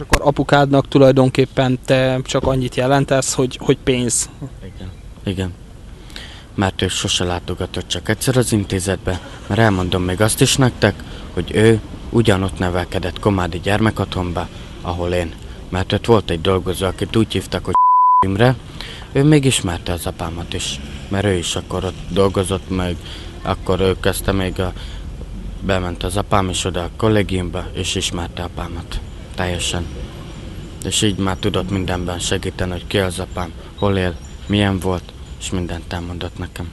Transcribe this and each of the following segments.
akkor apukádnak tulajdonképpen te csak annyit jelentesz, hogy pénz. Igen. Mert ő sose látogatott csak egyszer az intézetbe, mert elmondom még azt is nektek, hogy ő ugyanott nevelkedett Komádi gyermekotthonba, ahol én. Mert ott volt egy dolgozó, akit úgy hívtak, hogy Imre, ő még ismerte az apámat is, mert ő is akkor ott dolgozott, meg akkor ő kezdte még bement az apám is oda a kollégiumba, és ismerte apámat. Teljesen. És így már tudott mindenben segíteni, hogy ki az apám, hol él, milyen volt, és mindent elmondott nekem.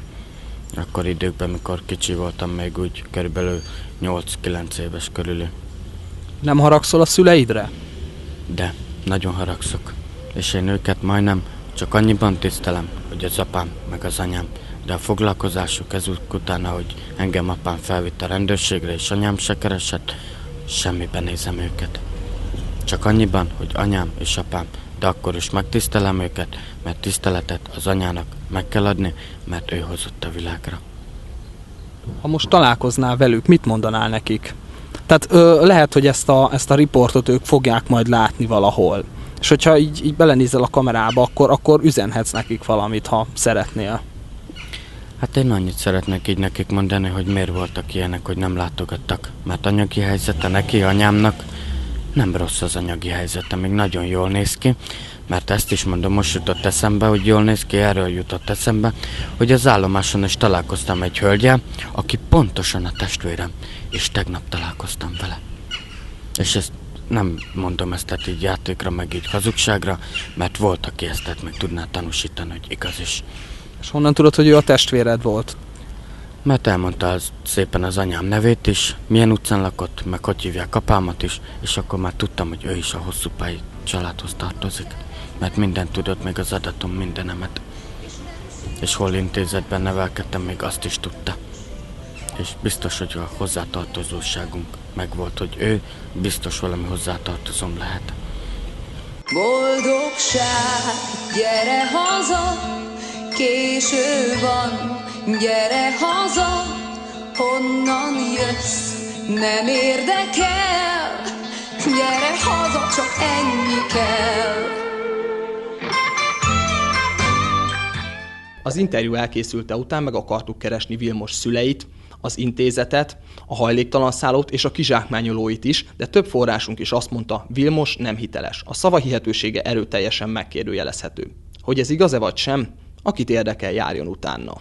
Akkor időkben, mikor kicsi voltam, még úgy körülbelül 8-9 éves körülül. Nem haragszol a szüleidre? De nagyon haragszok. És én őket majdnem csak annyiban tisztelem, hogy az apám meg az anyám. De a foglalkozásuk ezek után, hogy engem apám felvitt a rendőrségre, és anyám se keresett, semmiben nézem őket. Csak annyiban, hogy anyám és apám, de akkor is megtisztelem őket, mert tiszteletet az anyának meg kell adni, mert ő hozott a világra. Ha most találkoznál velük, mit mondanál nekik? Tehát lehet, hogy ezt a riportot ők fogják majd látni valahol. És hogyha így belenézel a kamerába, akkor üzenhetsz nekik valamit, ha szeretnél. Hát én annyit szeretnék így nekik mondani, hogy miért voltak ilyenek, hogy nem látogattak. Mert anyagi helyzete neki, anyámnak nem rossz az anyagi helyzete, még nagyon jól néz ki. Mert ezt is mondom, most jutott eszembe, hogy jól néz ki, erről jutott eszembe, hogy az állomáson is találkoztam egy hölgyel, aki pontosan a testvérem, és tegnap találkoztam vele. És ezt nem mondom ezt tehát így játékra, meg így hazugságra, mert volt, aki ezt meg tudná tanúsítani, hogy igaz is. És honnan tudod, hogy ő a testvéred volt? Mert elmondta szépen az anyám nevét is, milyen utcán lakott, meg hogy hívják apámat is, és akkor már tudtam, hogy ő is a hosszú pályai családhoz tartozik. Mert mindent tudott, még az adatom mindenemet. És hol intézetben nevelkedtem, még azt is tudta. És biztos, hogy a hozzátartozóságunk megvolt, hogy ő biztos valami hozzátartozom lehet. Boldogság, gyere haza, késő van, gyere haza, honnan jössz, nem érdekel, gyere haza, csak ennyi kell. Az interjú elkészülte után meg akartuk keresni Vilmos szüleit, az intézetet, a hajléktalan szállót és a kizsákmányolóit is, de több forrásunk is azt mondta, Vilmos nem hiteles. A szava hihetősége erőteljesen megkérdőjelezhető. Hogy ez igaz-e vagy sem, akit érdekel, járjon utána.